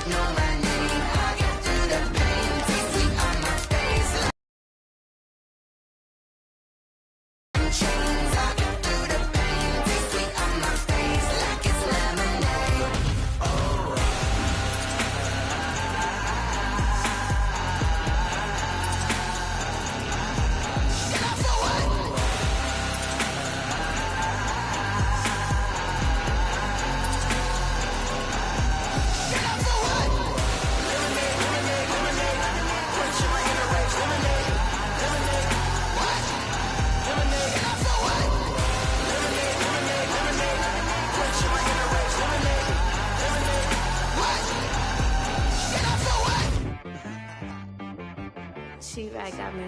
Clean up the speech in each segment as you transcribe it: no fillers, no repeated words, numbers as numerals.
know my name. I get through the pain. Sweet on my face. Chains. I get through the pain. Sweet on my face like it's lemonade. Oh. Get up for what? Get up for what? Lemonade, lemonade, lemonade. Quench my inner rage. Lemonade, lemonade. What? Lemonade. Get up for what? Lemonade, lemonade, lemonade. Quench my inner rage. Lemonade, lemonade. What? Get up for what? She right got me.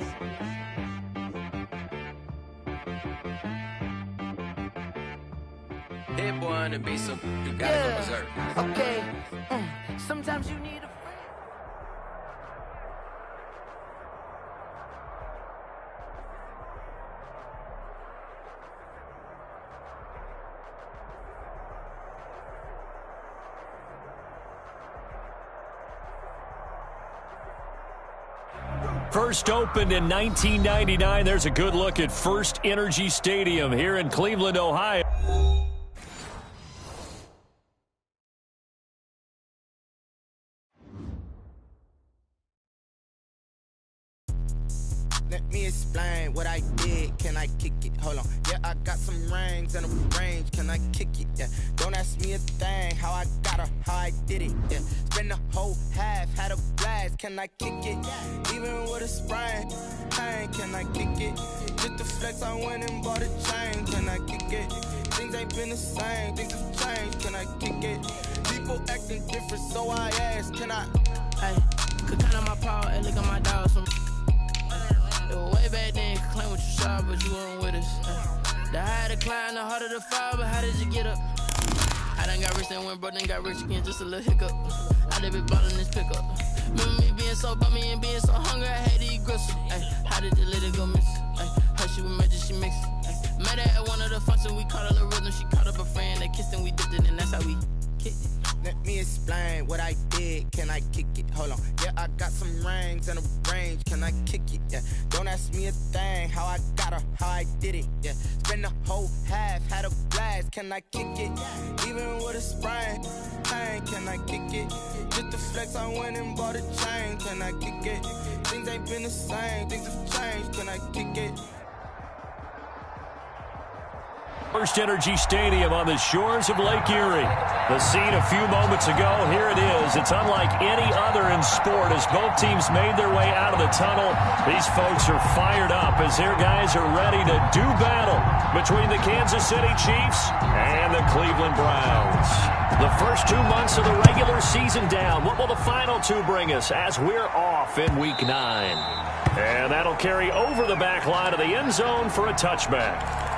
Hit boy on the beat, so you gotta go berserk. Okay. Sometimes you need a friend. First opened in 1999. There's a good look at First Energy Stadium here in Cleveland, Ohio. Let me explain what I did. Can I kick it? Hold on. Yeah, I got some rings and a range. Can I kick it? Yeah. Don't ask me a thing. How I got her, how I did it. Yeah. Spend the whole half, had a blast. Can I kick it? Even with a sprain. Pain, can I kick it? Just the flex, I went and bought a chain. Can I kick it? Things ain't been the same. Things have changed. Can I kick it? People acting different, so I asked. Can I? Hey, could count on my paw and look at my dog. Some way back then, you could claim what you saw, but you weren't with us. The higher the climb, the harder the fall, but how did you get up? I done got rich and went broke, then got rich again, just a little hiccup. I done been ballin' this pickup. Remember me being so bummy and being so hungry, I had to eat gristle. Ay, how did the lady go miss? Ay, her she was magic, she mixed. Met her at one of the functions, we caught a little rhythm. She caught up a friend, they kissed and we dipped it, and that's how we kicked it. Let me explain what I did. Can I kick it? Hold on. Yeah, I got some rings and a range. Can I kick it? Yeah. Don't ask me a thing. How I got her, how I did it. Yeah. Spend the whole half, had a blast. Can I kick it? Even with a sprain. Pain, can I kick it? Just the flex, I went and bought a chain. Can I kick it? Things ain't been the same. Things have changed. Can I kick it? First Energy Stadium on the shores of Lake Erie. The scene a few moments ago, here it is. It's unlike any other in sport as both teams made their way out of the tunnel. These folks are fired up as their guys are ready to do battle between the Kansas City Chiefs and the Cleveland Browns. The first 2 months of the regular season down. What will the final two bring us as we're off in Week 9? And that'll carry over the back line of the end zone for a touchback.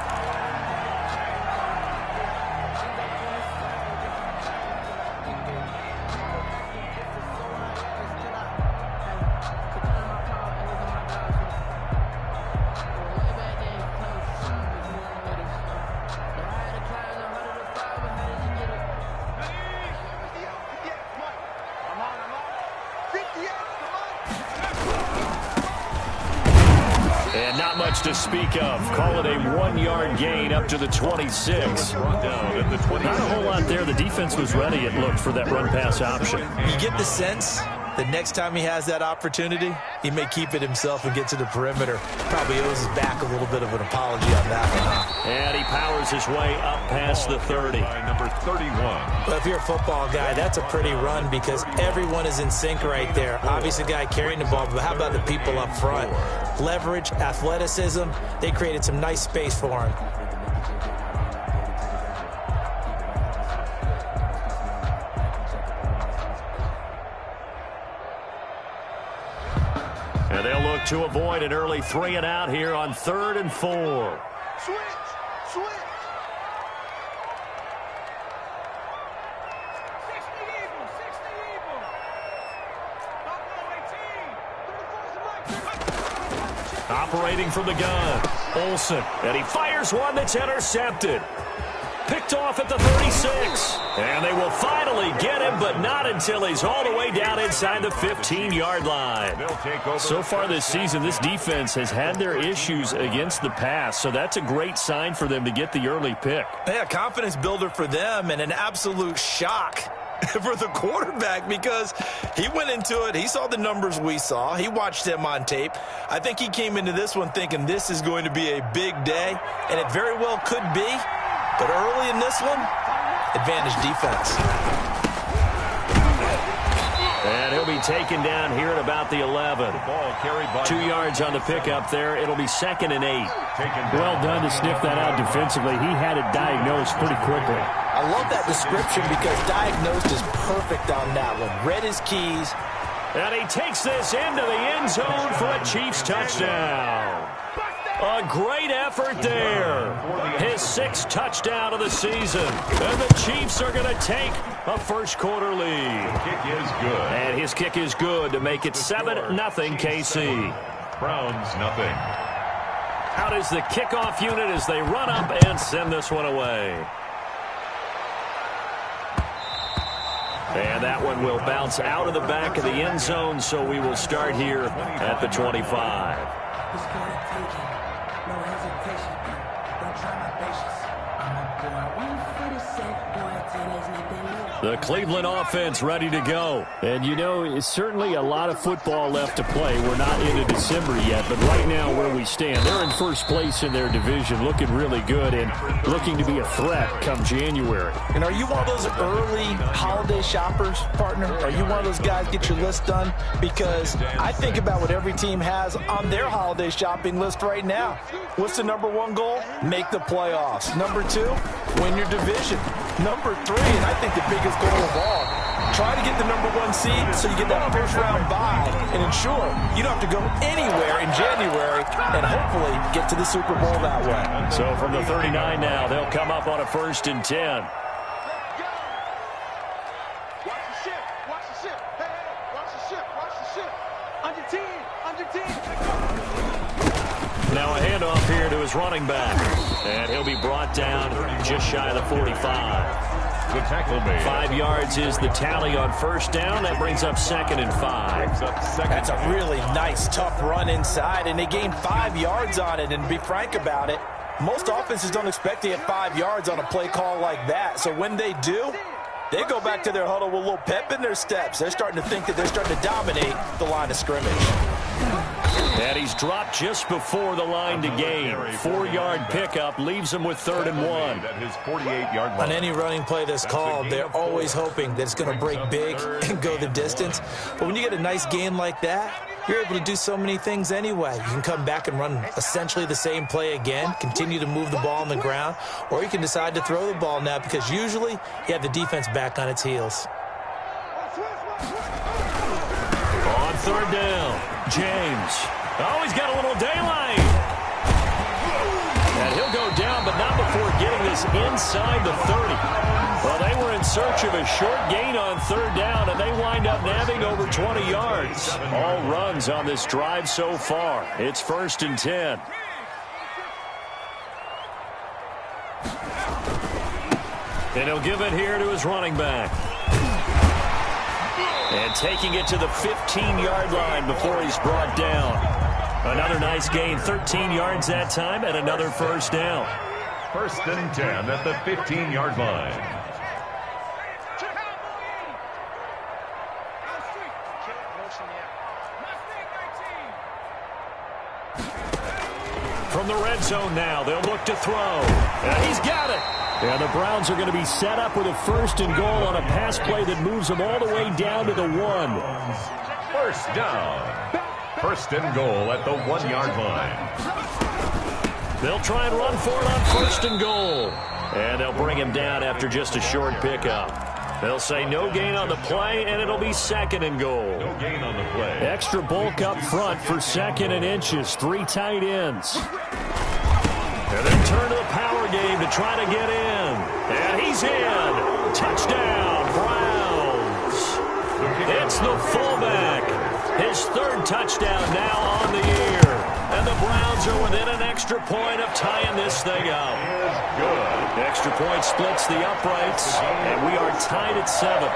And not much to speak of. Call it a 1-yard gain up to the 26. Not a whole lot there. The defense was ready, it looked, for that run-pass option. You get the sense that next time he has that opportunity, he may keep it himself and get to the perimeter. Probably owes his back a little bit of an apology on that one. And he powers his way up past the 30. Number 31. Well, if you're a football guy, that's a pretty run because everyone is in sync right there. Obviously, the guy carrying the ball, but how about the people up front? Leverage, athleticism, they created some nice space for him. And they'll look to avoid an early 3-and-out here on 3rd and 4. Switch! Operating from the gun, Olsen, and he fires one that's intercepted. Picked picked off at the 36. And they will finally get him, but not until he's all the way down inside the 15-yard line. So far this season, this defense has had their issues against the pass, so that's a great sign for them to get the early pick. Yeah, confidence builder for them and an absolute shock for the quarterback because he went into it. He saw the numbers we saw. He watched them on tape. I think he came into this one thinking this is going to be a big day, and it very well could be. But early in this one, advantage defense. And he'll be taken down here at about the 11. 2 yards on the pickup there. It'll be 2nd and 8. Well done to sniff that out defensively. He had it diagnosed pretty quickly. I love that description because diagnosed is perfect on that one. Read his keys. And he takes this into the end zone for a Chiefs touchdown. A great effort there. His 6th touchdown of the season. And the Chiefs are going to take a first-quarter lead. Kick is good. And his kick is good to make it 7-0 KC. Browns nothing. Out is the kickoff unit as they run up and send this one away. And that one will bounce out of the back of the end zone, so we will start here at the 25. No hesitation, don't try my patience. I'm a boy, 146, boy, there's nothing new. The Cleveland offense ready to go. And, you know, it's certainly a lot of football left to play. We're not into December yet, but right now where we stand, they're in first place in their division, looking really good and looking to be a threat come January. And are you one of those early holiday shoppers, partner? Are you one of those guys get your list done? Because I think about what every team has on their holiday shopping list right now. What's the number 1 goal? Make the playoffs. Number 2, win your division. Number 3, and I think the biggest goal of all, try to get the number 1 seed so you get that first-round bye and ensure you don't have to go anywhere in January and hopefully get to the Super Bowl that way. So from the 39 now, they'll come up on a 1st and 10. Watch the ship. Watch the ship. Hey, watch the ship. Watch the ship. Under 10. Under 10. Now a handoff here to his running back. And he'll be brought down just shy of the 45. The tackle made. 5 yards is the tally on first down. That brings up 2nd and 5. That's a really nice, tough run inside, and they gained 5 yards on it. And to be frank about it, most offenses don't expect to get 5 yards on a play call like that. So when they do, they go back to their huddle with a little pep in their steps. They're starting to think that they're starting to dominate the line of scrimmage. And he's dropped just before the line to gain. 4-yard pickup leaves him with 3rd and 1. At his 48-yard line. On any running play that's called, they're always hoping that it's going to break big and go the distance. But when you get a nice gain like that, you're able to do so many things anyway. You can come back and run essentially the same play again, continue to move the ball on the ground, or you can decide to throw the ball now because usually you have the defense back on its heels. On 3rd down, James. Oh, he's got a little daylight. And he'll go down, but not before getting this inside the 30. Well, they were in search of a short gain on 3rd down, and they wind up nabbing over 20 yards. All runs on this drive so far. It's 1st and 10. And he'll give it here to his running back. And taking it to the 15-yard line before he's brought down. Another nice gain, 13 yards that time, and another first down. 1st and 10 at the 15-yard line. From the red zone now, they'll look to throw. And he's got it. And the Browns are going to be set up with a 1st and goal on a pass play that moves them all the way down to the 1. 1st down. 1st and goal at the 1-yard line. They'll try and run for it on 1st and goal. And they'll bring him down after just a short pickup. They'll say no gain on the play, and it'll be 2nd and goal. No gain on the play. Extra bulk up front for 2nd and inches. 3 tight ends. And then turn to the power game to try to get in. And he's in. Touchdown, Browns. It's the fullback. His 3rd touchdown now on the year. And the Browns are within an extra point of tying this thing up. Good. The extra point splits the uprights, and we are tied at 7.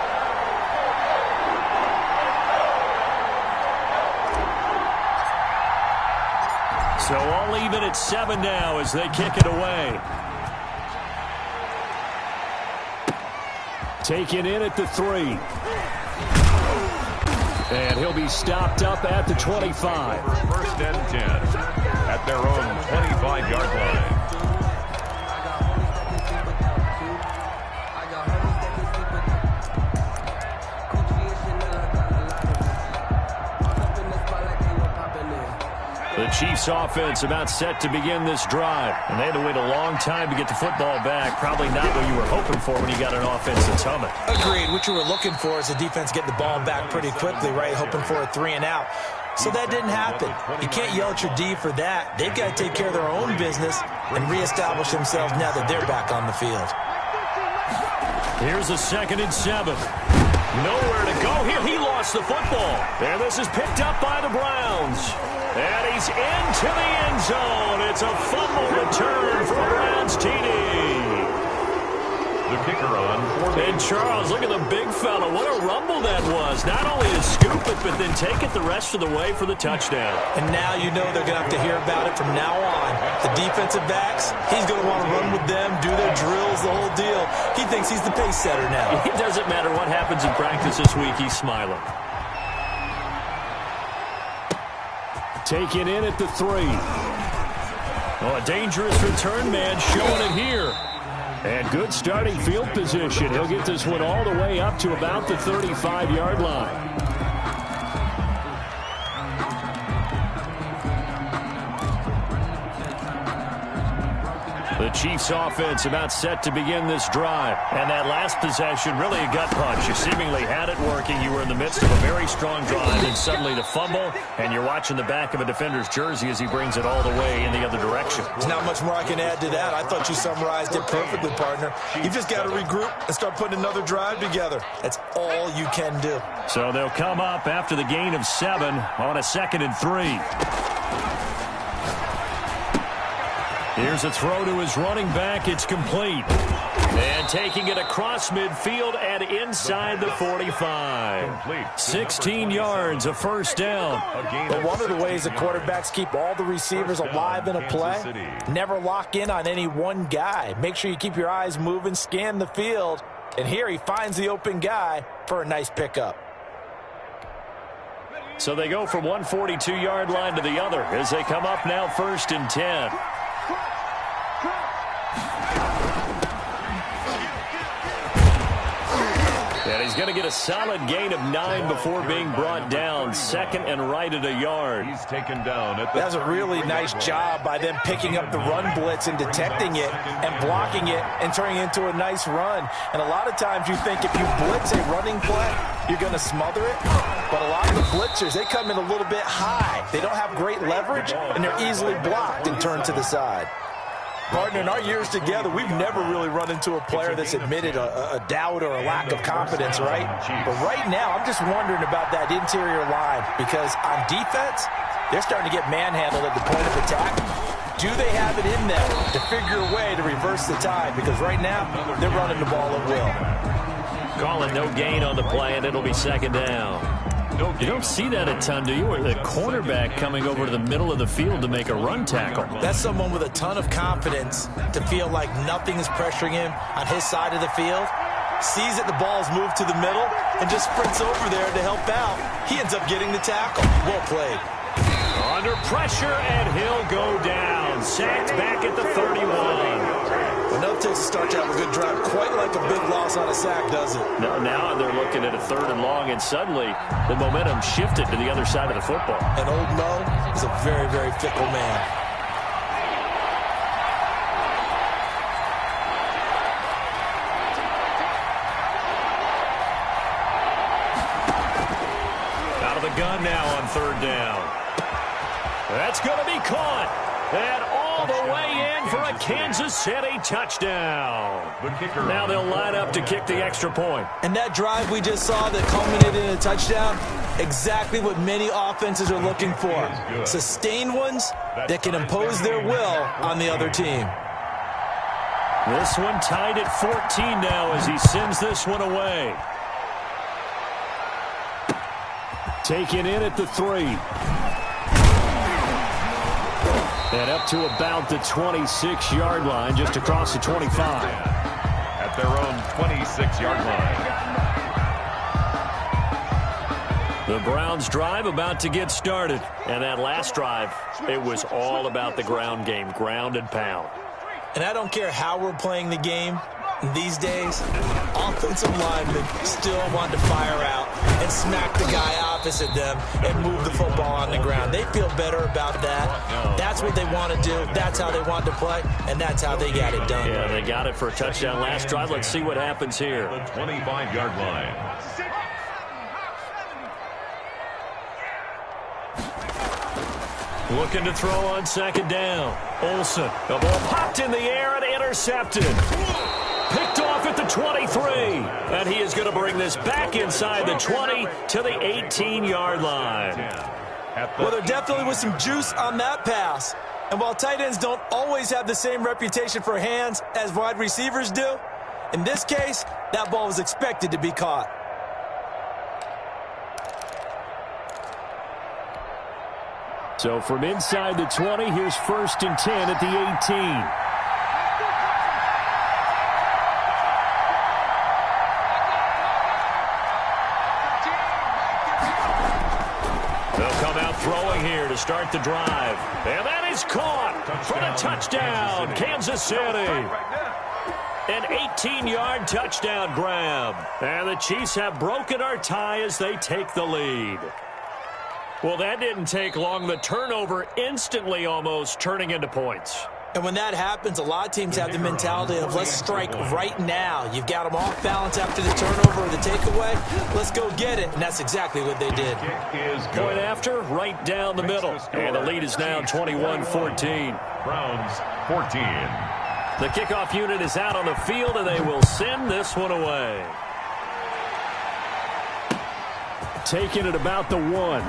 So all even at 7 now as they kick it away. Taken in at the 3. And he'll be stopped up at the 25. First and 10 at their own 25-yard line. The Chiefs offense about set to begin this drive. And they had to wait a long time to get the football back. Probably not what you were hoping for when you got an offense that's humming. Agreed. What you were looking for is the defense getting the ball back pretty quickly, right? Hoping for a 3 and out. So that didn't happen. You can't yell at your D for that. They've got to take care of their own business and reestablish themselves now that they're back on the field. Here's a 2nd and 7. Nowhere to go here. He lost the football. And this is picked up by the Browns. And he's into the end zone. It's a fumble return for a Browns TD. The kicker on. And Charles, look at the big fella. What a rumble that was. Not only to scoop it, but then take it the rest of the way for the touchdown. And now you know they're going to have to hear about it from now on. The defensive backs, he's going to want to run with them, do their drills, the whole deal. He thinks he's the pace setter now. It doesn't matter what happens in practice this week. He's smiling. Taken in at the 3. Oh, a dangerous return man showing it here. And good starting field position. He'll get this one all the way up to about the 35-yard line. The Chiefs offense about set to begin this drive. And that last possession, really a gut punch. You seemingly had it working. You were in the midst of a very strong drive, and suddenly the fumble, and you're watching the back of a defender's jersey as he brings it all the way in the other direction. There's not much more I can add to that. I thought you summarized it perfectly, partner. You've just got to regroup and start putting another drive together. That's all you can do. So they'll come up after the gain of 7 on a 2nd and 3. Here's a throw to his running back. It's complete. And taking it across midfield and inside the 45. 16 yards, a first down. But one of the ways the quarterbacks keep all the receivers alive in a play, never lock in on any one guy. Make sure you keep your eyes moving, scan the field. And here he finds the open guy for a nice pickup. So they go from one 42-yard line to the other as they come up now 1st and 10. And he's going to get a solid gain of 9 before being brought down. 2nd and right at a yard. He's taken down at the... That's a really nice job by them picking up the run blitz and detecting it and blocking it and turning it into a nice run. And a lot of times you think if you blitz a running play, you're going to smother it. But a lot of the blitzers, they come in a little bit high. They don't have great leverage, and they're easily blocked and turned to the side. Partner, in our years together, we've never really run into a player that's admitted a doubt or a lack of confidence, right? But right now, I'm just wondering about that interior line because on defense, they're starting to get manhandled at the point of attack. Do they have it in them to figure a way to reverse the tide? Because right now, they're running the ball at will. Calling no gain on the play, and it'll be 2nd down. You don't see that a ton, do you? Or the cornerback coming over to the middle of the field to make a run tackle. That's someone with a ton of confidence to feel like nothing is pressuring him on his side of the field. Sees that the ball's moved to the middle and just sprints over there to help out. He ends up getting the tackle. Well played. Under pressure, and he'll go down. Sacked back at the 31. Enough takes to start to have a good drive. Quite like a big loss on a sack, does it? No, now they're looking at a 3rd and long, and suddenly the momentum shifted to the other side of the football. And old Mo is a very, very fickle man. Out of the gun now on 3rd down. That's going to be caught. And all the way in for a Kansas City touchdown. Now they'll line up to kick the extra point. And that drive we just saw that culminated in a touchdown, exactly what many offenses are looking for. Sustained ones that can impose their will on the other team. This one tied at 14 now as he sends this one away. Taken in at the 3. And up to about the 26-yard line, just across the 25. At their own 26-yard line. The Browns drive about to get started. And that last drive, it was all about the ground game, ground and pound. And I don't care how we're playing the game these days, offensive linemen still want to fire out and smack the guy opposite them and move the football on the ground. They feel better about that. That's what they want to do. That's how they want to play, and that's how they got it done. Yeah, they got it for a touchdown last drive. Let's see what happens here. The 25-yard line. Looking to throw on second down. Olsen. The ball popped in the air and intercepted. Picked off at the 23. And he is going to bring this back inside the 20 to the 18-yard line. Well, there definitely was some juice on that pass. And while tight ends don't always have the same reputation for hands as wide receivers do, in this case, that ball was expected to be caught. So from inside the 20, here's 1st and 10 at the 18. They'll come out throwing here to start the drive. And that is caught for the touchdown, Kansas City. An 18-yard touchdown grab. And the Chiefs have broken our tie as they take the lead. Well, that didn't take long. The turnover instantly almost turning into points. And when that happens, a lot of teams have the mentality of let's strike right now. You've got them off balance after the turnover or the takeaway. Let's go get it. And that's exactly what they did. Point after, right down the middle. And the lead is now 21-14. Browns 14. The kickoff unit is out on the field, and they will send this one away. Taking it about the 1.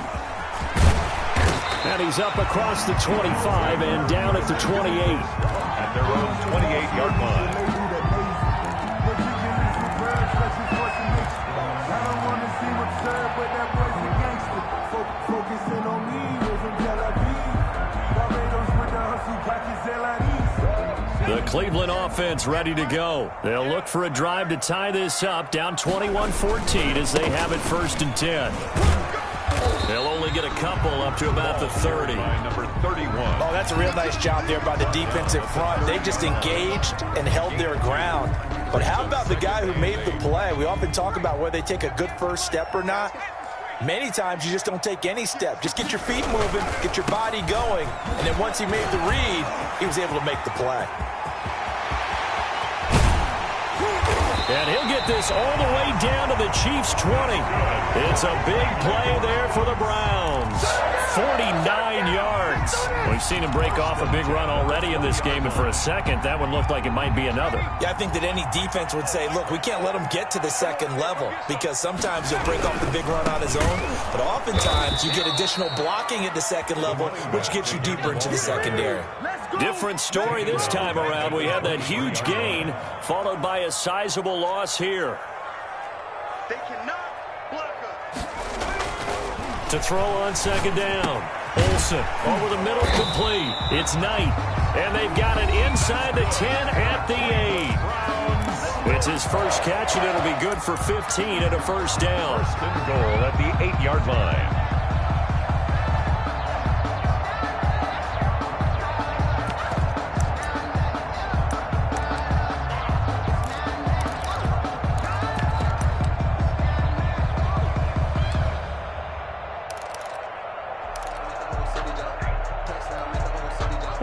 And he's up across the 25 and down at the 28. At their own 28-yard line. The Cleveland offense ready to go. They'll look for a drive to tie this up, down 21-14 as they have it 1st and 10. They'll only get a couple up to about the 30. Number 31. Oh, that's a real nice job there by the defensive front. They just engaged and held their ground. But how about the guy who made the play? We often talk about whether they take a good first step or not. Many times you just don't take any step. Just get your feet moving, get your body going, and then once he made the read, he was able to make the play. And he'll get this all the way down to the Chiefs' 20. It's a big play there for the Browns. 49 yards. We've seen him break off a big run already in this game, and for a second, that one looked like it might be another. Yeah, I think that any defense would say, look, we can't let him get to the second level because sometimes he'll break off the big run on his own, but oftentimes you get additional blocking at the second level, which gets you deeper into the secondary. Different story this time around. We had that huge gain, followed by a sizable loss here. They cannot block us. To throw on second down. Olsen over the middle, complete. It's Knight, and they've got it inside the 10 at the 8. It's his first catch, and it'll be good for 15 and a first down. 1st and goal at the 8-yard line.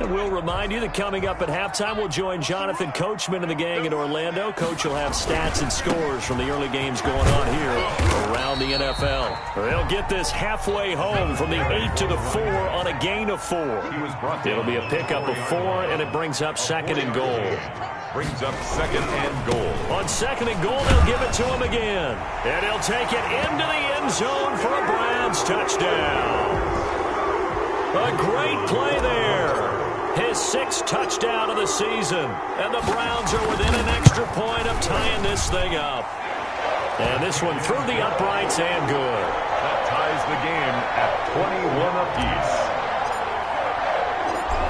And we'll remind you that coming up at halftime, we'll join Jonathan Coachman and the gang in Orlando. Coach will have stats and scores from the early games going on here around the NFL. They'll get this halfway home from the 8 to the 4 on a gain of 4. It'll be a pickup of 4, and it brings up 2nd and goal. Brings up 2nd and goal. On 2nd and goal, they'll give it to him again. And he'll take it into the end zone for a Browns touchdown. A great play there. His 6th touchdown of the season. And the Browns are within an extra point of tying this thing up. And this one through the uprights and good. That ties the game at 21 apiece.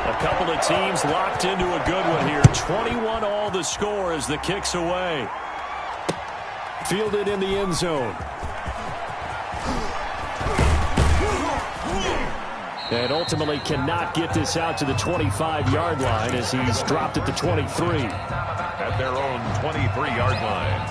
A couple of teams locked into a good one here. 21 all the score as the kick's away. Fielded in the end zone. And ultimately cannot get this out to the 25-yard line as he's dropped at the 23. At their own 23-yard line.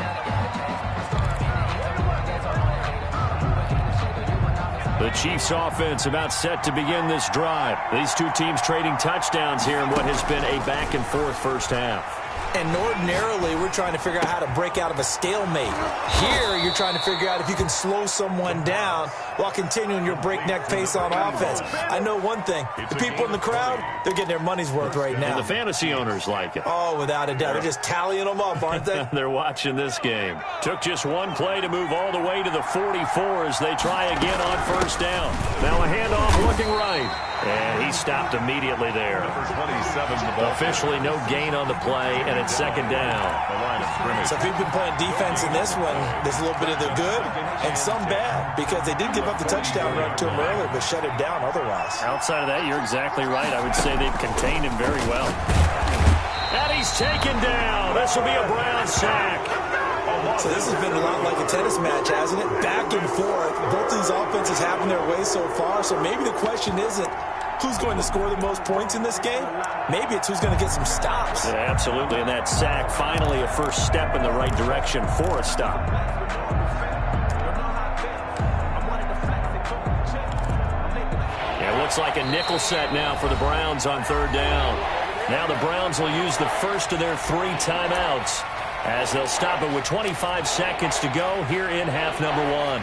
The Chiefs offense about set to begin this drive. These two teams trading touchdowns here in what has been a back-and-forth first half. And ordinarily, we're trying to figure out how to break out of a stalemate. Here, you're trying to figure out if you can slow someone down while continuing your breakneck pace on offense. I know one thing. The people in the crowd, they're getting their money's worth right now. And the fantasy owners like it. Oh, without a doubt. They're just tallying them up, aren't they? They're watching this game. Took just one play to move all the way to the 44 as they try again on first down. Now a handoff looking right. And he stopped immediately there. Number 27, the ball. Officially no gain on the play, and it's 2nd down. The line of scrimmage. So if you've been playing defense in this one, there's a little bit of the good and some bad because they did give up the touchdown run to him earlier but shut it down otherwise. Outside of that, you're exactly right. I would say they've contained him very well. And he's taken down. This will be a Brown sack. So this has been a lot like a tennis match, hasn't it? Back and forth. Both these offenses having their way so far. So maybe the question isn't who's going to score the most points in this game. Maybe it's who's going to get some stops. Yeah, absolutely. And that sack, finally a first step in the right direction for a stop. Yeah, it looks like a nickel set now for the Browns on 3rd down. Now the Browns will use the first of their 3 timeouts as they'll stop it with 25 seconds to go here in half number 1.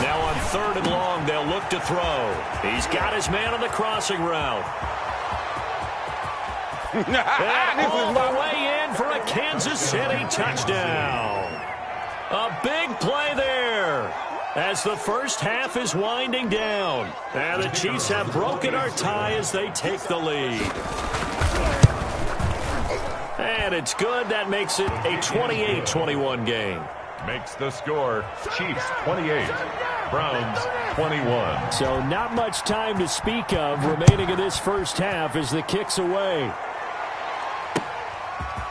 Now on 3rd and long, they'll look to throw. He's got his man on the crossing route. And all the way in for a Kansas City touchdown. A big play there as the first half is winding down. And the Chiefs have broken our tie as they take the lead. And it's good. That makes it a 28-21 game. Makes the score Chiefs 28, Browns 21. So not much time to speak of remaining in this first half as the kick's away.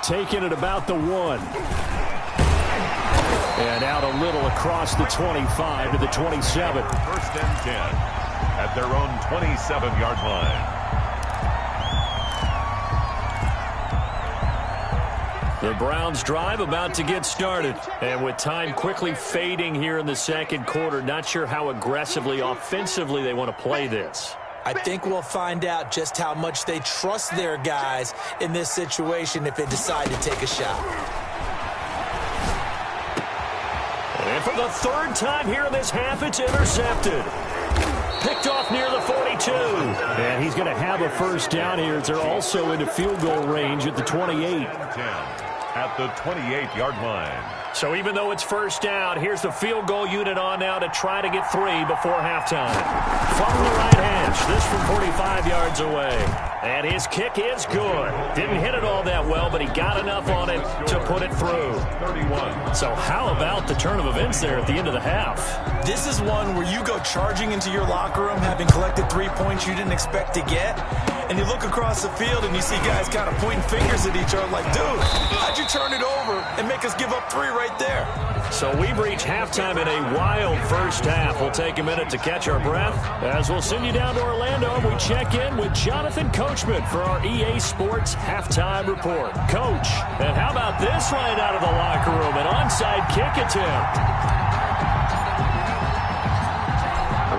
Taking it about the 1. And out a little across the 25 to the 27. 1st and 10 at their own 27-yard line. The Browns drive about to get started. And with time quickly fading here in the 2nd quarter, not sure how aggressively, offensively they want to play this. I think we'll find out just how much they trust their guys in this situation if they decide to take a shot. And for the 3rd time here in this half, it's intercepted. Picked off near the 42. And he's going to have a first down here as they're also into field goal range at the 28. At the 28-yard line. So even though it's first down, here's the field goal unit on now to try to get 3 before halftime. From the right hash, this from 45 yards away. And his kick is good. Didn't hit it all that well, but he got enough on it to put it through. 31. So how about the turn of events there at the end of the half? This is one where you go charging into your locker room having collected 3 points you didn't expect to get. And you look across the field and you see guys kind of pointing fingers at each other like, dude, how'd you turn it over and make us give up 3 right right there. So we've reached halftime in a wild first half. We'll take a minute to catch our breath as we'll send you down to Orlando and we check in with Jonathan Coachman for our EA Sports Halftime Report. Coach, and how about this right out of the locker room? An onside kick attempt.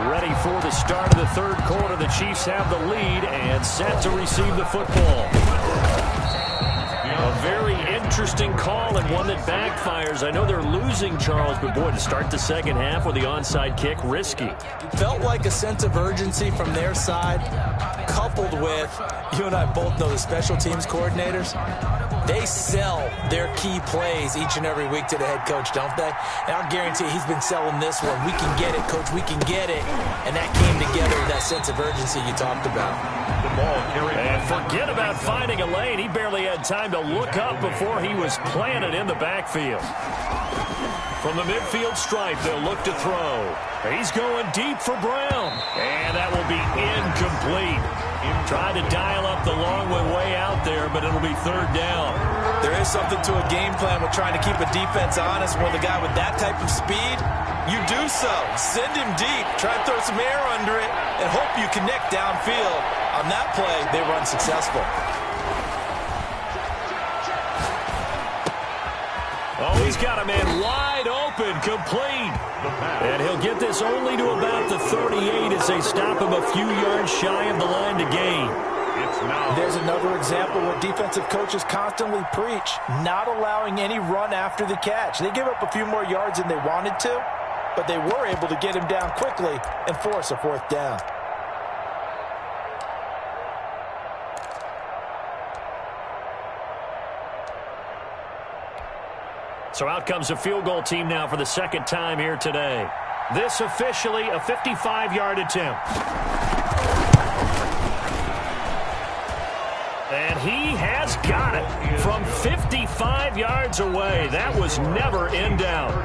Ready for the start of the third quarter. The Chiefs have the lead and set to receive the football. A very interesting call and one that backfires. I know they're losing, Charles, but boy, to start the second half with the onside kick, risky. Felt like a sense of urgency from their side, coupled with, you and I both know the special teams coordinators. They sell their key plays each and every week to the head coach, don't they? And I'll guarantee he's been selling this one. We can get it, coach, we can get it. And that came together with that sense of urgency you talked about. The ball carried. And forget about finding a lane. He barely had time to look up before he was planted in the backfield. From the midfield stripe, they'll look to throw. He's going deep for Brown. And that will be incomplete. Tried to dial up the long way out there, but it'll be third down. There is something to a game plan with trying to keep a defense honest. With a guy with that type of speed, you do so. Send him deep. Try and throw some air under it and hope you connect downfield. On that play, they were unsuccessful. Oh, he's got a man wide open, complete. And he'll get this only to about the 38 as they stop him a few yards shy of the line to gain. There's another example where defensive coaches constantly preach, not allowing any run after the catch. They give up a few more yards than they wanted to, but they were able to get him down quickly and force a fourth down. So out comes a field goal team now for the second time here today. This officially a 55-yard attempt. And he has got it from 55 yards away. That was never in doubt.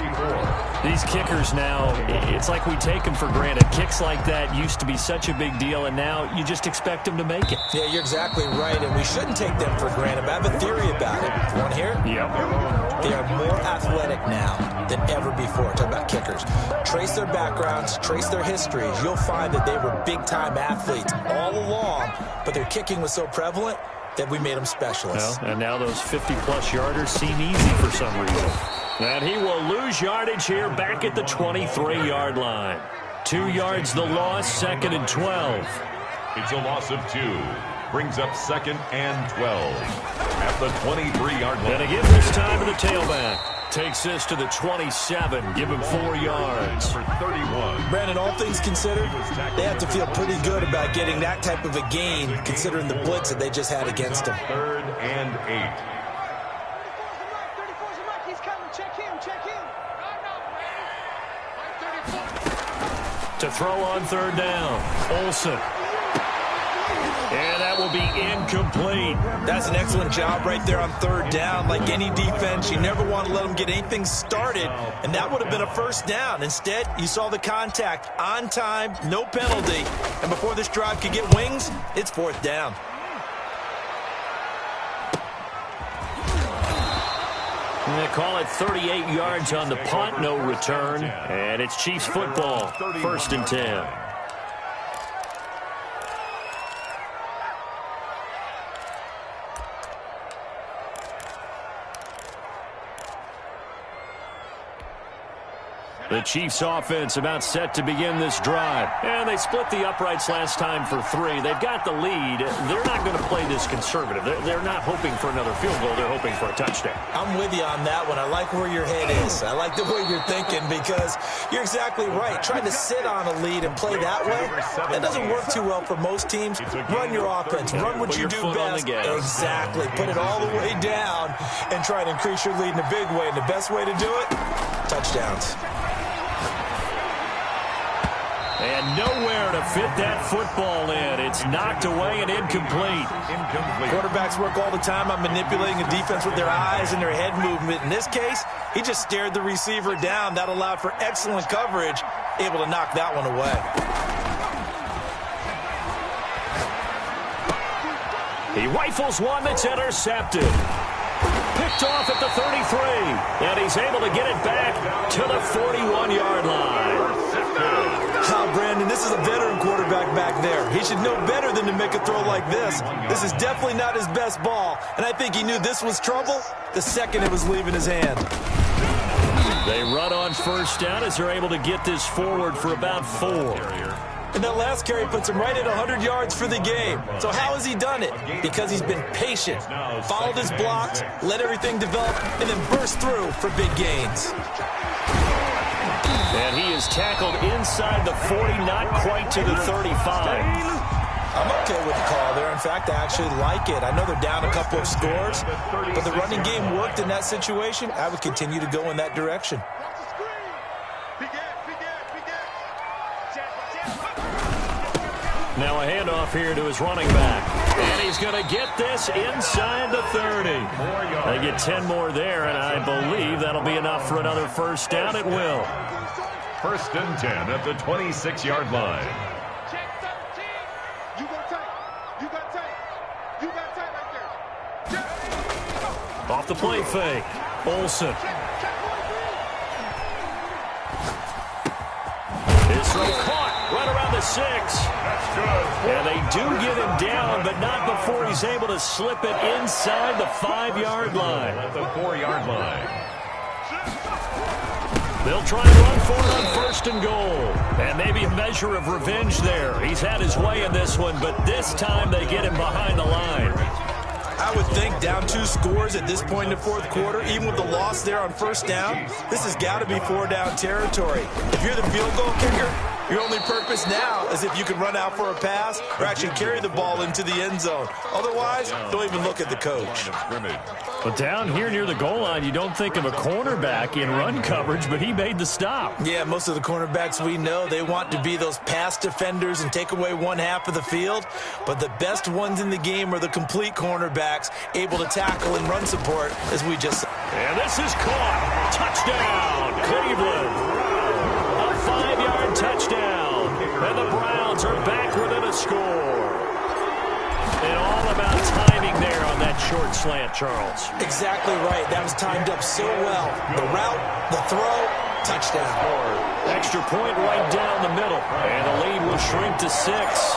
These kickers now, it's like we take them for granted. Kicks like that used to be such a big deal, and now you just expect them to make it. Yeah, you're exactly right, and we shouldn't take them for granted. But I have a theory about it. You want to hear it? Yep. They are more athletic now than ever before. Talk about kickers. Trace their backgrounds, trace their histories. You'll find that they were big-time athletes all along, but their kicking was so prevalent that we made them specialists. Well, and now those 50-plus yarders seem easy for some reason. And he will lose yardage here back at the 23-yard line. 2 yards the loss, second and 12. It's a loss of 2. Brings up second and 12 at the 23-yard line. And again this time to the tailback. Takes this to the 27. Give him 4 yards. For 31. Brandon, all things considered, they have to feel pretty good about getting that type of a gain, considering the blitz that they just had against them. Third and 8. 34's the mark. He's coming. Check him. Check him. To throw on third down. Olsen. And that will be incomplete. That's an excellent job right there on third down. Like any defense, you never want to let them get anything started, and that would have been a first down. Instead, you saw the contact on time, no penalty, and before this drive could get wings, it's fourth down. They call it 38 yards on the punt, no return, and it's Chiefs football, first and 10. The Chiefs offense about set to begin this drive. And they split the uprights last time for 3. They've got the lead. They're not going to play this conservative. They're not hoping for another field goal. They're hoping for a touchdown. I'm with you on that one. I like where your head is. I like the way you're thinking because you're exactly right. Trying to sit on a lead and play that way, that doesn't work too well for most teams. Run your offense. Run what you do best. Exactly. Put it all the way down and try to increase your lead in a big way. And the best way to do it, touchdowns. And nowhere to fit that football in. It's knocked away and incomplete. Quarterbacks work all the time on manipulating a defense with their eyes and their head movement. In this case, he just stared the receiver down. That allowed for excellent coverage, able to knock that one away. He rifles one that's intercepted. Picked off at the 33. And he's able to get it back to the 41-yard line. Brandon, this is a veteran quarterback back there. He should know better than to make a throw like this. This is definitely not his best ball, and I think he knew this was trouble the second it was leaving his hand. They run on first down as they're able to get this forward for about 4. And that last carry puts him right at 100 yards for the game. So how has he done it? Because he's been patient, followed his blocks, let everything develop, and then burst through for big gains. And he is tackled inside the 40, not quite to the 35. I'm okay with the call there. In fact, I actually like it. I know they're down a couple of scores, but the running game worked in that situation. I would continue to go in that direction. Now a handoff here to his running back. And he's going to get this inside the 30. They get 10 more there, and I believe that'll be enough for another first down. It will. First and 10 at the 26-yard line. Check 17. You got tight. You got tight. You got tight right there. Off the play fake. Olsen. His throw caught right around the 6. That's good. And they do get him down, but not before he's able to slip it inside the 5-yard line. At the 4-yard line. They'll try and run for it on first and goal. And maybe a measure of revenge there. He's had his way in this one, but this time they get him behind the line. I would think down 2 scores at this point in the fourth quarter, even with the loss there on first down, this has got to be 4-down territory. If you're the field goal kicker, your only purpose now is if you can run out for a pass or actually carry the ball into the end zone. Otherwise, don't even look at the coach. But down here near the goal line, you don't think of a cornerback in run coverage, but he made the stop. Yeah, most of the cornerbacks we know, they want to be those pass defenders and take away one half of the field. But the best ones in the game are the complete cornerbacks, able to tackle and run support, as we just saw. And this is caught. Touchdown, Cleveland. A 5-yard touchdown. And the Browns are back within a score. And all about timing there on that short slant, Charles. Exactly right. That was timed up so well. The route, the throw, touchdown. Extra point right down the middle. And the lead will shrink to 6.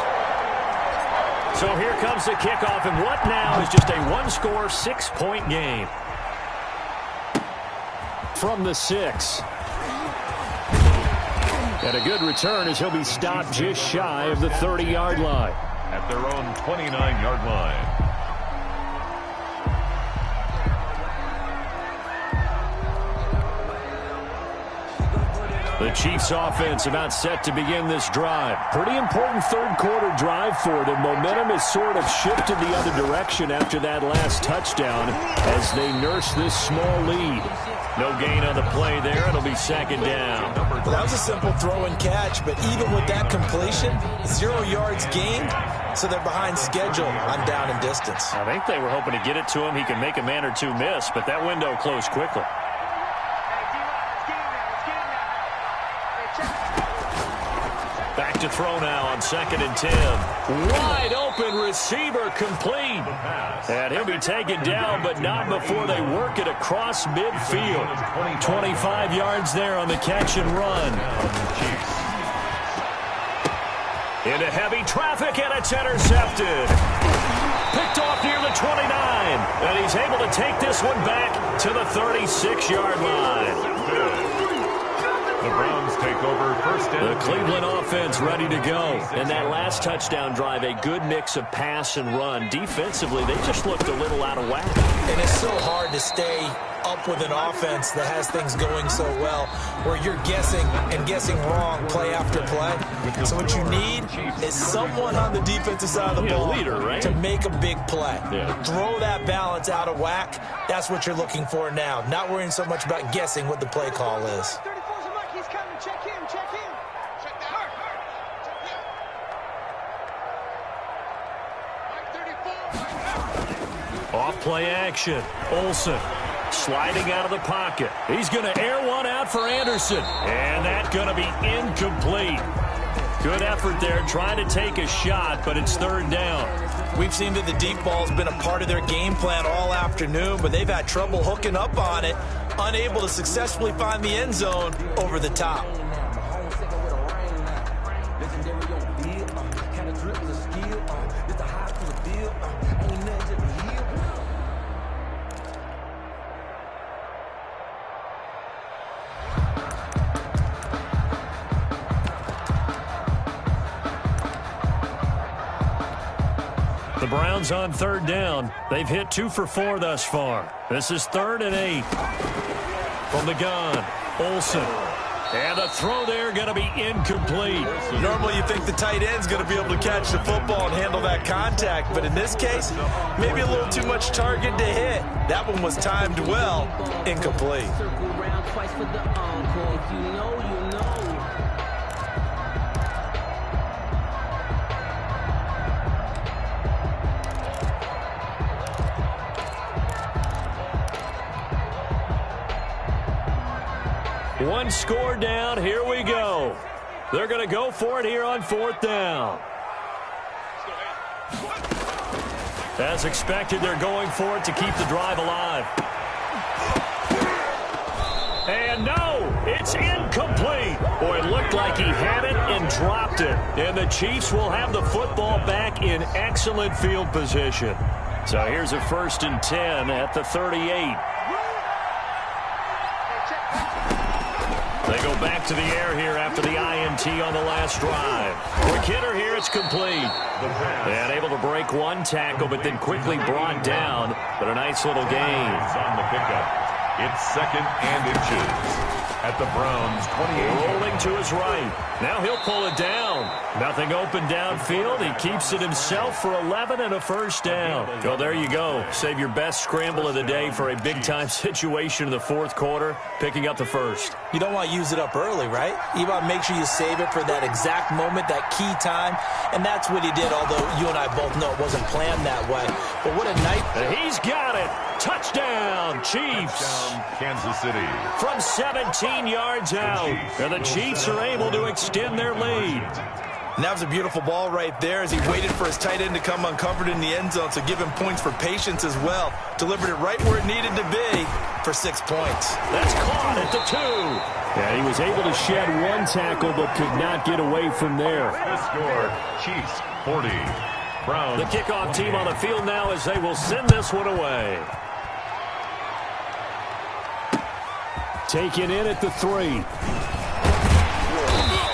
So here comes the kickoff, and what now is just a one-score, 6-point game. From the 6. And a good return as he'll be stopped just shy of the 30-yard line. At their own 29-yard line. The Chiefs offense about set to begin this drive. Pretty important third-quarter drive for them. Momentum has sort of shifted the other direction after that last touchdown as they nurse this small lead. No gain on the play there. It'll be second down. Well, that was a simple throw and catch, but even with that completion, 0 yards gained, so they're behind schedule on down and distance. I think they were hoping to get it to him. He can make a man or two miss, but that window closed quickly. Back to throw now on 2nd and 10. Wide open receiver complete. And he'll be taken down, but not before they work it across midfield. 25 yards there on the catch and run. Into heavy traffic, and it's intercepted. Picked off near the 29. And he's able to take this one back to the 36-yard line. The Browns take over first and The Cleveland offense ready to go. And that last touchdown drive, a good mix of pass and run. Defensively, they just looked a little out of whack. And it's so hard to stay up with an offense that has things going so well, where you're guessing and guessing wrong play after play. So what you need is someone on the defensive side of the ball leader, right? to make a big play. Yeah. Throw that balance out of whack. That's what you're looking for now. Not worrying so much about guessing what the play call is. Check him, check him. Check that. Off play action. Olsen sliding out of the pocket. He's going to air one out for Anderson. And that's going to be incomplete. Good effort there, trying to take a shot, but it's third down. We've seen that the deep ball has been a part of their game plan all afternoon, but they've had trouble hooking up on it, unable to successfully find the end zone over the top. The Browns on third down. They've hit 2 for 4 thus far. This is 3rd and 8. From the gun, Olsen. And the throw there going to be incomplete. Normally you think the tight end's going to be able to catch the football and handle that contact, but in this case, maybe a little too much target to hit. That one was timed well, incomplete. One score down. Here we go. They're going to go for it here on 4th down. As expected, they're going for it to keep the drive alive. And no, it's incomplete. Boy, it looked like he had it and dropped it. And the Chiefs will have the football back in excellent field position. So here's a 1st and 10 at the 38. They go back to the air here after the INT on the last drive. Quick hitter here, it's complete. And able to break one tackle, but then quickly brought down. But a nice little gain. On the pickup. It's 2nd and inches at the Browns' 28. Rolling to his right. Now he'll pull it down. Nothing open downfield. He keeps it himself for 11 and a 1st down. Well, there you go. Save your best scramble of the day for a big-time situation in the 4th quarter, picking up the 1st. You don't want to use it up early, right? You want to make sure you save it for that exact moment, that key time, and that's what he did, although you and I both know it wasn't planned that way. But what a night. And he's got it. Touchdown, Chiefs. Touchdown, Kansas City. From 17 yards out. And the Chiefs are able to extend their lead. And that was a beautiful ball right there as he waited for his tight end to come uncovered in the end zone, so give him points for patience as well. Delivered it right where it needed to be for 6 points. That's caught at the 2. Yeah, he was able to shed one tackle but could not get away from there. The score, Chiefs 40. Browns. The kickoff team on the field now as they will send this one away. Taken in at the 3.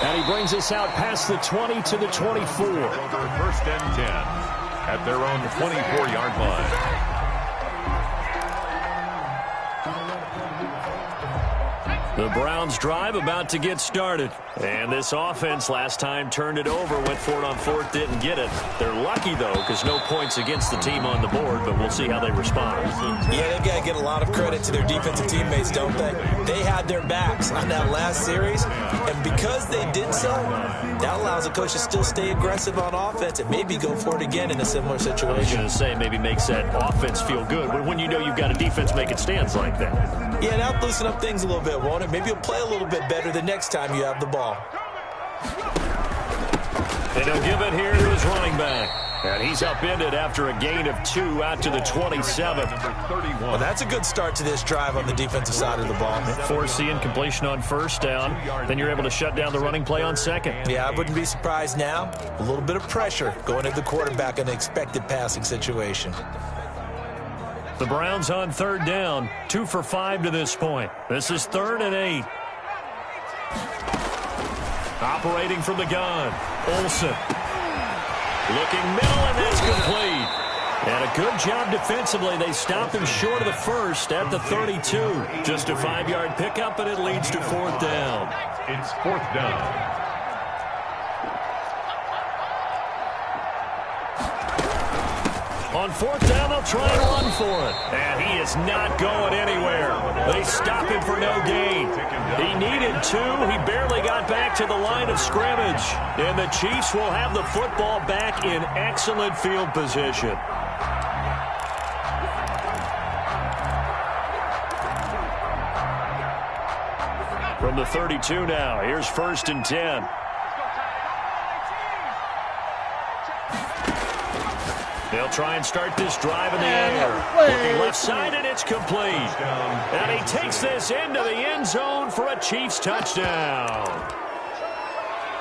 And he brings us out past the 20 to the 24. 1st and 10 at their own 24-yard line. The Browns drive about to get started. And this offense last time turned it over, went for it on 4th, didn't get it. They're lucky, though, because no points against the team on the board, but we'll see how they respond. Yeah, they've got to get a lot of credit to their defensive teammates, don't they? They had their backs on that last series, and because they did so, that allows the coach to still stay aggressive on offense and maybe go for it again in a similar situation. I was going to say, maybe makes that offense feel good when you know you've got a defense making stands like that. Yeah, that'll loosen up things a little bit, won't it? Maybe you'll play a little bit better the next time you have the ball. And he'll give it here to his running back. And he's upended after a gain of 2 out to the 27. Well, that's a good start to this drive on the defensive side of the ball. Force the incompletion on 1st down. Then you're able to shut down the running play on 2nd. Yeah, I wouldn't be surprised now. A little bit of pressure going at the quarterback in an expected passing situation. The Browns on 3rd down. 2 for 5 to this point. This is 3rd and 8. Operating from the gun. Olsen. Looking middle, and that's complete. And a good job defensively. They stopped him short of the 1st at the 32. Just a 5-yard pickup, and it leads to 4th down. It's 4th down. On 4th down, they'll try and run for it. And he is not going anywhere. They stop him for no gain. He needed 2. He barely got back to the line of scrimmage. And the Chiefs will have the football back in excellent field position. From the 32 now, here's 1st and 10. They'll try and start this drive in the air. Looking left side, and it's complete. And he takes this into the end zone for a Chiefs touchdown.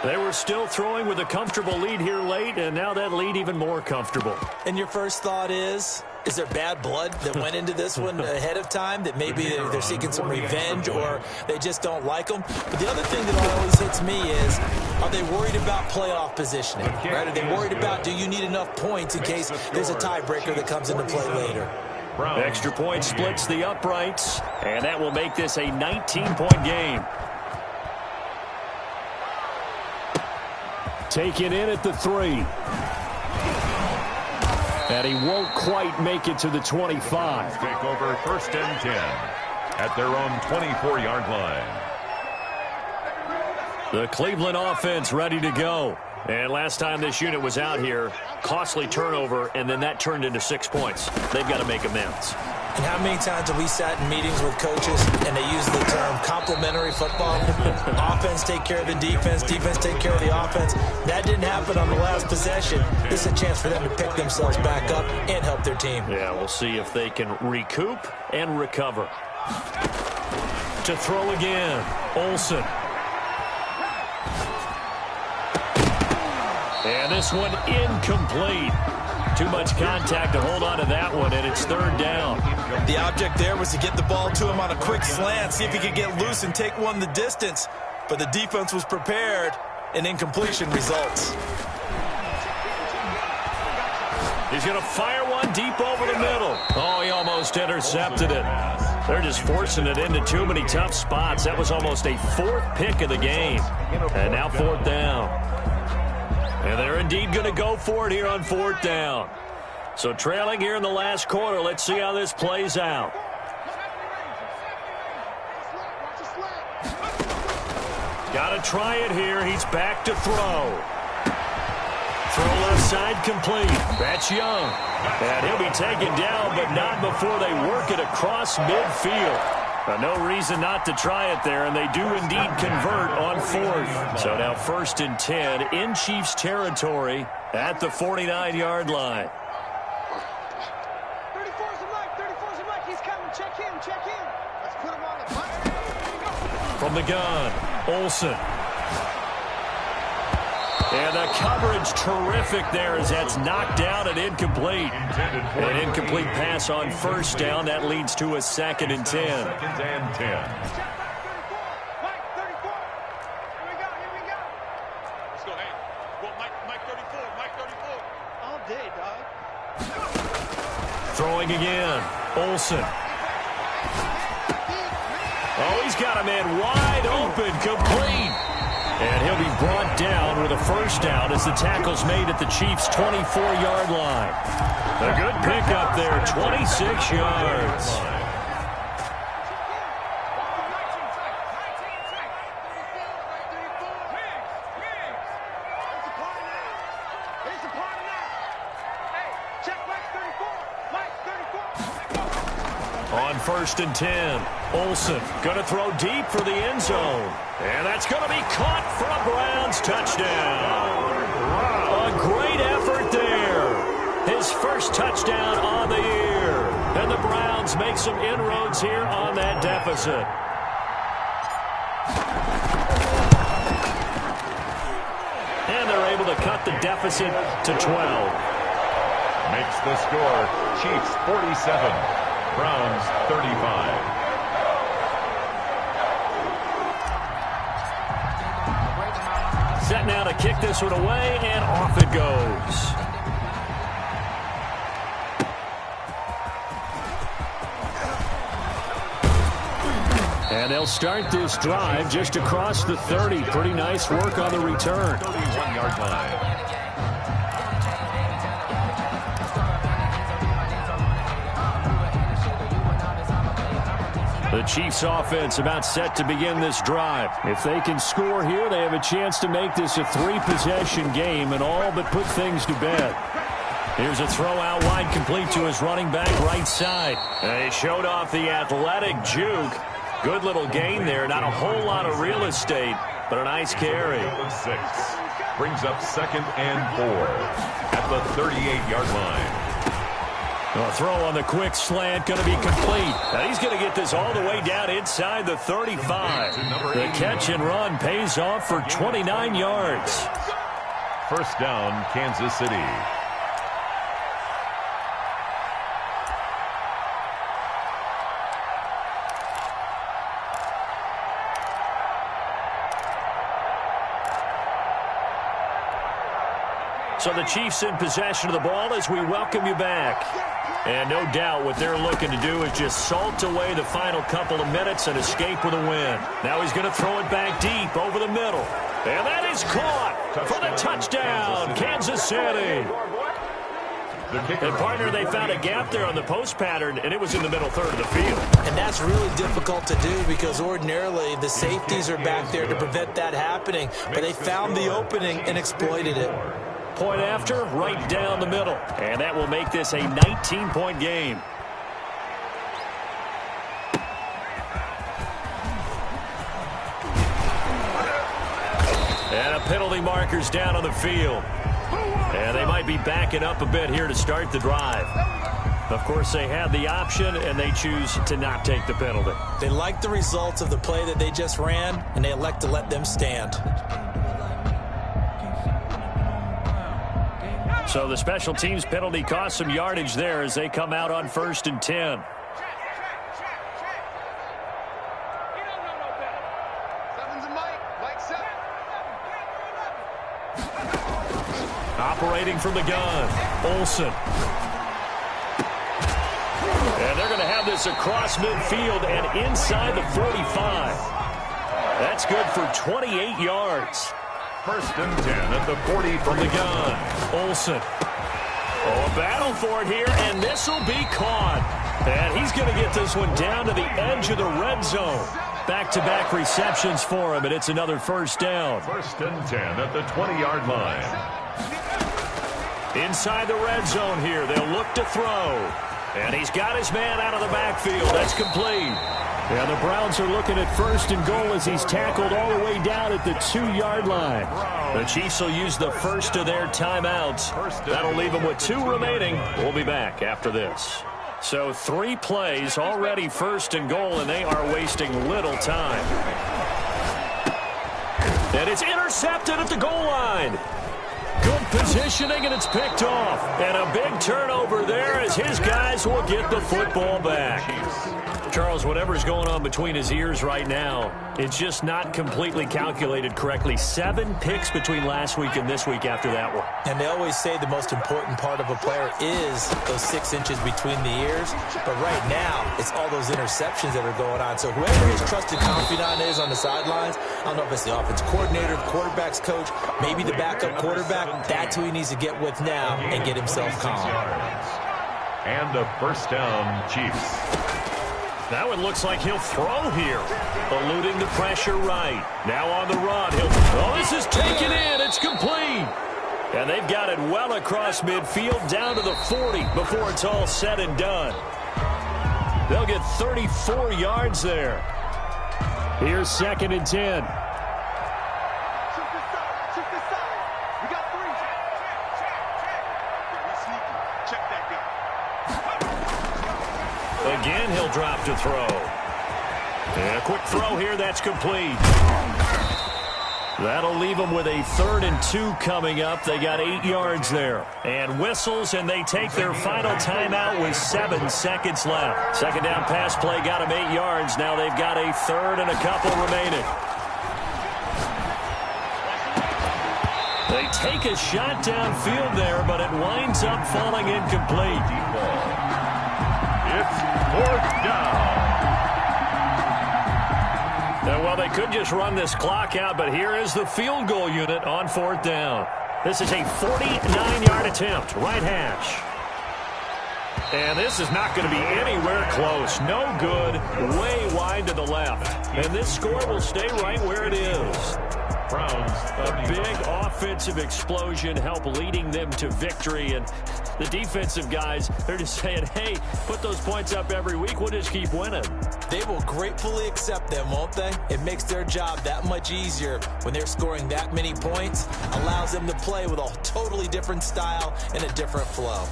They were still throwing with a comfortable lead here late, and now that lead even more comfortable. And your first thought is there bad blood that went into this one ahead of time, that maybe they're seeking some revenge or they just don't like them? But the other thing that always hits me is, are they worried about playoff positioning? Right? Are they worried about, do you need enough points in case there's a tiebreaker that comes into play later? Extra point splits the uprights, and that will make this a 19-point game. Taken in at the 3. And he won't quite make it to the 25. Take over 1st and 10 at their own 24-yard line. The Cleveland offense ready to go. And last time this unit was out here, costly turnover, and then that turned into 6 points. They've got to make amends. And how many times have we sat in meetings with coaches and they use the term complementary football? Offense take care of the defense, defense take care of the offense. That didn't happen on the last possession. This is a chance for them to pick themselves back up and help their team. Yeah, we'll see if they can recoup and recover. To throw again, Olsen. And this one incomplete. Too much contact to hold on to that one, and it's 3rd down. The object there was to get the ball to him on a quick slant, see if he could get loose and take one the distance. But the defense was prepared, and incompletion results. He's going to fire one deep over the middle. Oh, he almost intercepted it. They're just forcing it into too many tough spots. That was almost a 4th pick of the game. And now 4th down. And they're indeed going to go for it here on 4th down. So trailing here in the last quarter. Let's see how this plays out. Got to try it here. He's back to throw. Throw left side complete. That's Young. And he'll be taken down, but not before they work it across midfield. No reason not to try it there, and they do indeed convert on 4th. So now 1st and 10 in Chiefs territory at the 49-yard line. 34's a Mike, 34's a Mike. He's coming. Check in, check in. Let's put him on the button. From the gun, Olsen. And the coverage terrific there as that's knocked down and incomplete. An incomplete pass on 1st down. That leads to a 2nd and 10. 2nd and 10. Mike 34. Here we go, here we go. Let's go, hey. Go, Mike 34, Mike 34. All day, dog. Throwing again, Olsen. Oh, he's got a man wide open, complete. And he'll be brought down with a 1st down as the tackle's made at the Chiefs' 24-yard line. A good pickup there, 26 yards. On 1st and 10, Olsen going to throw deep for the end zone. And that's going to be caught for a Browns touchdown. A great effort there. His first touchdown on the year. And the Browns make some inroads here on that deficit. And they're able to cut the deficit to 12. Makes the score Chiefs 47, Browns 35. Set now to kick this one away, and off it goes. And they'll start this drive just across the 30. Pretty nice work on the return. 31-yard line. The Chiefs offense about set to begin this drive. If they can score here, they have a chance to make this a 3-possession game and all but put things to bed. Here's a throw out wide complete to his running back right side. And he showed off the athletic juke. Good little gain there. Not a whole lot of real estate, but a nice carry. 6. Brings up 2nd and 4 at the 38-yard line. A throw on the quick slant, going to be complete. Now he's going to get this all the way down inside the 35. The catch and run pays off for 29 yards. First down, Kansas City. So the Chiefs in possession of the ball as we welcome you back. And no doubt what they're looking to do is just salt away the final couple of minutes and escape with a win. Now he's going to throw it back deep over the middle. And that is caught for the touchdown, Kansas City. And partner, they found a gap there on the post pattern, and it was in the middle third of the field. And that's really difficult to do because ordinarily the safeties are back there to prevent that happening. But they found the opening and exploited it. Point after, right down the middle. And that will make this a 19-point game. And a penalty marker's down on the field. And they might be backing up a bit here to start the drive. Of course, they have the option, and they choose to not take the penalty. They like the results of the play that they just ran, and they elect to let them stand. So the special teams penalty cost some yardage there as they come out on 1st and 10. Operating from the gun, Olsen. And they're going to have this across midfield and inside the 45. That's good for 28 yards. 1st and 10 at the 40 from the gun. Olsen. Oh, a battle for it here, and this will be caught. And he's going to get this one down to the edge of the red zone. Back-to-back receptions for him, and it's another first down. 1st and 10 at the 20-yard line. Inside the red zone here, they'll look to throw. And he's got his man out of the backfield. That's complete. And the Browns are looking at 1st and goal as he's tackled all the way down at the 2-yard line. The Chiefs will use the first of their timeouts. That'll leave them with 2 remaining. We'll be back after this. So 3 plays, already 1st and goal, and they are wasting little time. And it's intercepted at the goal line. Good positioning, and it's picked off. And a big turnover there as his guys will get the football back. Charles, whatever's going on between his ears right now, it's just not completely calculated correctly. 7 picks between last week and this week after that one. And they always say the most important part of a player is those 6 inches between the ears. But right now, it's all those interceptions that are going on. So whoever his trusted confidant is on the sidelines, I don't know if it's the offense coordinator, the quarterback's coach, maybe the backup quarterback, that's who he needs to get with now and get himself calm. And a first down, Chiefs. That one looks like he'll throw here. Eluding the pressure right. Now on the run. Oh, this is taken in. It's complete. And they've got it well across midfield down to the 40 before it's all said and done. They'll get 34 yards there. Here's 2nd and 10. Again, he'll drop to throw. And a quick throw here, that's complete. That'll leave them with a 3rd and 2 coming up. They got 8 yards there. And whistles, and they take their final timeout with 7 seconds left. 2nd down pass play got them 8 yards. Now they've got a 3rd and a couple remaining. They take a shot downfield there, but it winds up falling incomplete. It's 4th down. Now, well, they could just run this clock out, but here is the field goal unit on 4th down. This is a 49-yard attempt, right hash. And this is not going to be anywhere close. No good, way wide to the left. And this score will stay right where it is. Browns, a big offensive explosion, help leading them to victory. And the defensive guys, they're just saying, hey, put those points up every week. We'll just keep winning. They will gratefully accept them, won't they? It makes their job that much easier when they're scoring that many points. Allows them to play with a totally different style and a different flow.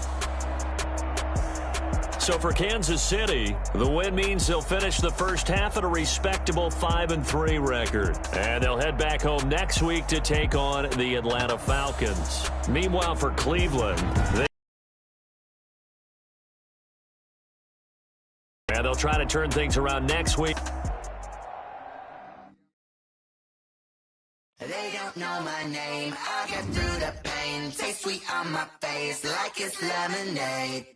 So for Kansas City, the win means they'll finish the first half at a respectable 5-3 record. And they'll head back home next week to take on the Atlanta Falcons. Meanwhile, for Cleveland, and they'll try to turn things around next week. They don't know my name. I get through the pain. Taste sweet on my face like it's lemonade.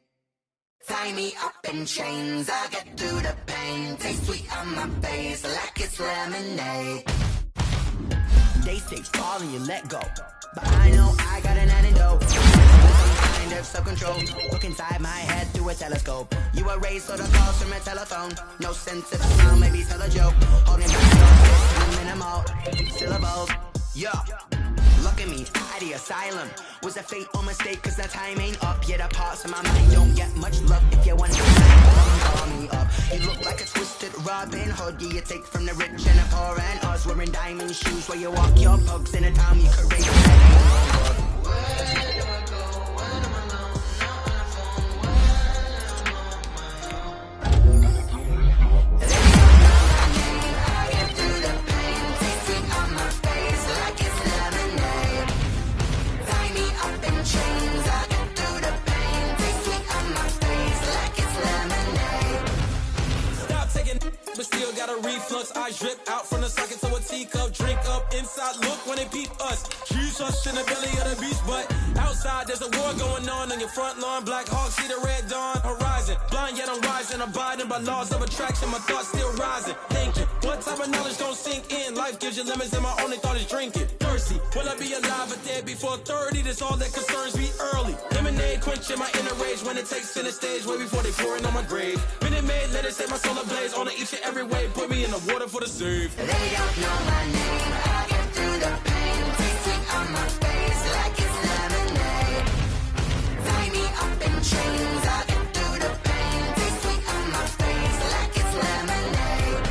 Tie me up in chains. I get through the pain. Taste sweet on my face like it's lemonade. They say fall and you let go, but I know I got an antidote. Some kind of self-control. Look inside my head through a telescope. You erase all the calls from a telephone. No sense of smile, maybe tell a joke. Holding back your fist in the minimal syllables. Yeah, look at me, out the asylum. Was a fate or mistake, cause the time ain't up. Yet the parts of my mind don't get much love. If you want to call me up. You look like a twisted Robin Hood. Yeah, you take from the rich and the poor and us. Wearing diamond shoes where you walk your pugs in a town you could raise. Where do I go? When am I alone? Not on the phone. When am I alone? They don't know my name. I get through the pain. Taste sweet on my face like it's lemonade. Tie me up in chains. I get through the pain. Taste sweet on my face like it's lemonade. Stop taking, but still got a reflux. Eyes drip out from the socket to a teacup. Drink up inside, look when they peep us. Choose us in the belly of the beast, but outside there's a war going on your front lawn. Black Hawk see the red dawn horizon. Blind yet I'm rising, abiding by laws of attraction. My thoughts still rising, thinking what type of knowledge don't sink in. Life gives you limits and my only thought is drinking. Thirsty, will I be alive or dead before 30? That's all that concerns me early. Lemonade quenching my inner rage when it takes center stage way before they pouring on my grave. Minute Maid, let it set my soul ablaze on each and every way. Put me in the water for the save. They don't know my name. I get through the pain. Taste sweet on my face like it's lemonade. Tie me up in chains. I get through the pain. Taste sweet on my face like it's lemonade.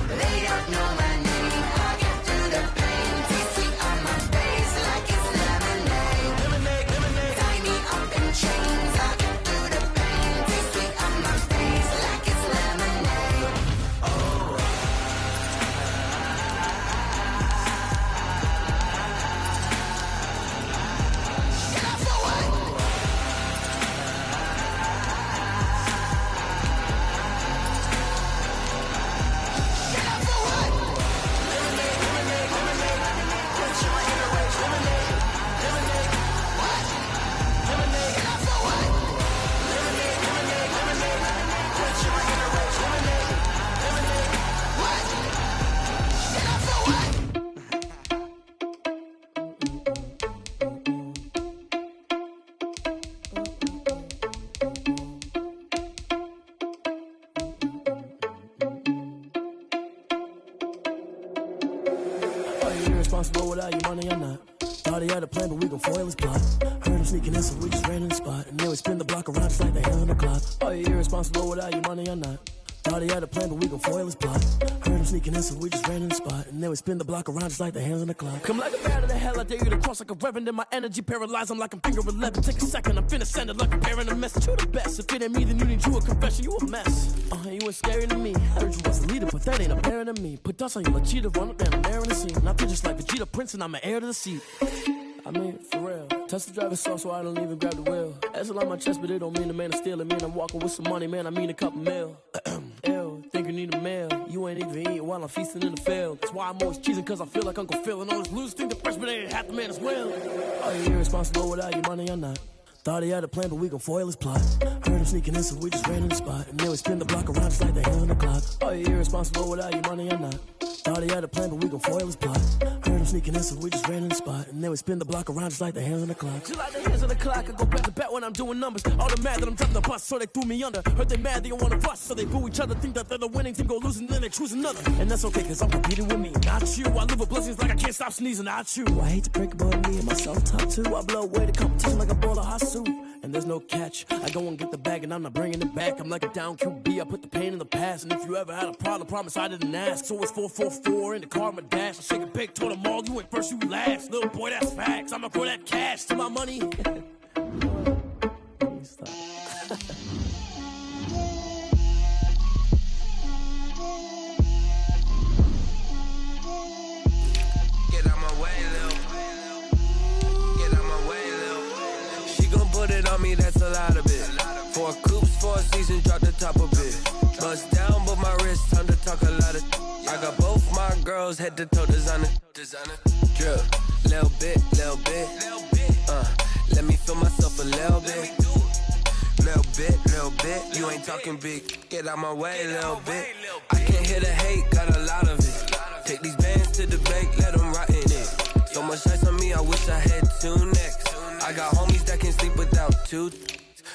They don't know my name. I get through the pain. Taste sweet on my face like it's lemonade. Lemonade, lemonade. Tie me up in chains. I get through the pain. Taste sweet on my face like it's lemonade. Oh. Irresponsible without your money or not. Thought he had a plan, but we gon' foil his plot. Heard him sneaking in, so we just ran in the spot. And then we spin the block around just like the hand on the clock. Are you irresponsible without your money or not? Thought he had a plan, but we gon' foil his plot. Heard him sneaking in, so we just ran in the spot. And then we spin the block around just like the hands on the clock. Come like a bat of the hell, I dare you to cross like a reverend. In my energy paralyzed, I'm like I'm finger 11. Take a second, I'm finna send it like a parent a message. You the best, if it ain't me, then you need you a confession. You a mess. You ain't scary to me. Heard you was a leader, but that ain't apparent to me. Put dust on you like Cheetah, run up down an air in the scene. I feel just like Vegeta Prince, and I'm an heir to the seat. I mean, for real. Touch the driver's soft, so I don't even grab the wheel. That's a lot on my chest, but it don't mean the man is stealing. Man, I'm walking with some money, man, I mean a couple mil. Ew, think you need a meal. You ain't even eating while I'm feasting in the field. That's why I'm always cheesing, cause I feel like Uncle Phil. And all those losers think the freshman ain't half the man as well. Are you irresponsible without your money or not? Thought he had a plan, but we gon' foil his plot. Heard him sneaking in, so we just ran in the spot. And then we spin the block around just like the hand on the clock. Are you irresponsible without your money or not? Thought he had a plan, but we gon' foil his plot. Heard him sneaking in, so we just ran in the spot. And then we spin the block around just like the hands on the clock. Just like the hands on the clock, I go back to back when I'm doing numbers. All the mad that I'm dropping the bus, so they threw me under. Heard they mad, they don't wanna bust, so they boo each other. Think that they're the winning team, go losing, then they choose another. And that's okay, cause I'm competing with me, not you. I live with blessings like I can't stop sneezing, not you. I hate to break it, but me and myself top two. I blow away the competition like a bowl of hot soup. And and there's no catch. I go and get the bag and I'm not bringing it back. I'm like a down QB, I put the pain in the past. And if you ever had a problem, promise I didn't ask. So it's 444 in the car, my dash. I shake a big, told them all, you ain't first, you last. Little boy, that's facts. I'ma throw that cash to my money. Stop. Put it on me, that's a lot of it. 4 coops, 4 seasons, drop the top of it. Bust down, but my wrist, time to talk a lot of. I got both my girls, head to toe designer. Drip, little bit. Let me feel myself a little bit. Little bit. You ain't talking big, get out my way, little bit. I can't hear the hate, got a lot of it. Take these bands to the bank, let them rot in it. So much ice on me, I wish I had 2 necks. I got homies that can sleep without 2.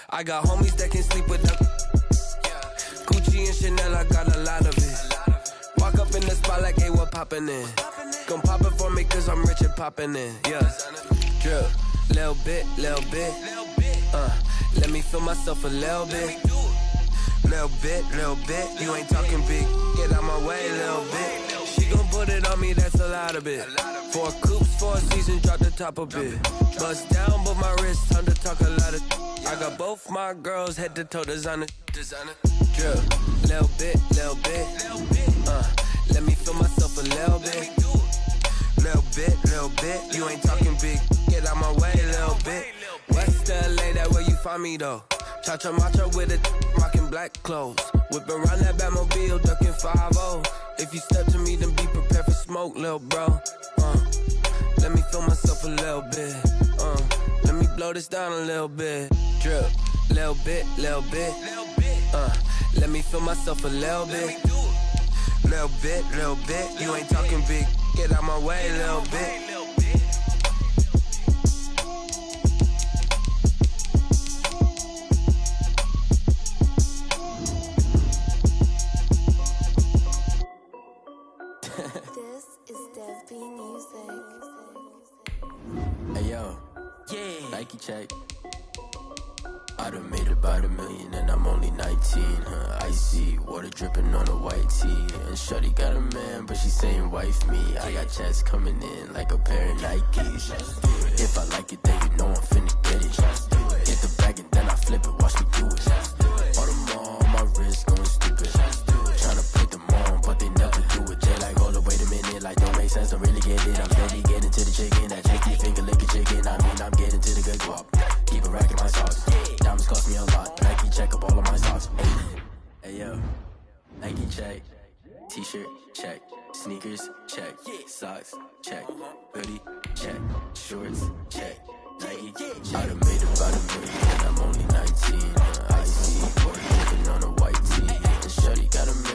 I got homies that can sleep without. Gucci and Chanel, I got a lot of it. Walk up in the spot like, hey, what poppin' in? Gon' pop it for me cause I'm rich and poppin' in. Yeah, drip, little bit. Let me feel myself a little bit. Little bit. You ain't talking big, get out my way, little bit. She gon' put it on me, that's a lot of it. 4 coops, 4 seasons, drop the top of it. Bust down, but my wrist, time to talk a lot of. I got both my girls, head to toe designer. Drip, little bit. Let me feel myself a little bit. Little bit. You ain't talking big, get out my way, little bit. West LA, that where you find me though. Cha-cha matcha with it, rockin' black clothes. Whip around that Batmobile, ducking 5-0. If you step to me, then be prepared for smoke, lil' bro. Let me feel myself a little bit. Let me blow this down a little bit. Drip, little bit. Let me feel myself a little bit. Little bit. You ain't talking big, get out my way, little bit. Nike check. I done made about $1 million and I'm only 19. Icy water dripping on a white tee. And shorty got a man, but she saying wife me. I got checks coming in like a pair of Nikes. If I like it, then you know I'm finna get it. Get the bag and then I flip it, watch me do it. All them on my wrist going stupid. Tryna put them on, but they never do it. Jay like, hold up, wait a minute, like don't make sense, don't really get it. I'm steady getting to the chicken, that cheeky finger licking chicken. I mean, I'm getting to the good guap. Keep a rack in my socks. Diamonds cost me a lot. Nike check up all of my socks. Hey yo, Nike check. T-shirt check. Sneakers check. Socks check. Hoodie check. Shorts check. Nike I done made about $1 million and I'm only 19. Icy water dripping on a white tee. And shorty got a man.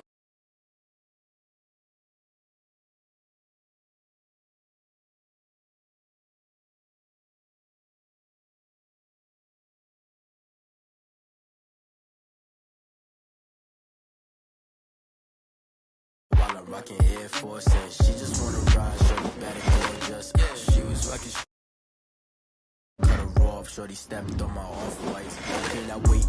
While I'm rocking Air Force and she just wanna ride, shorty better get just. She was rocking. Cut her off, shorty stepped on my off-whites. Cannot wait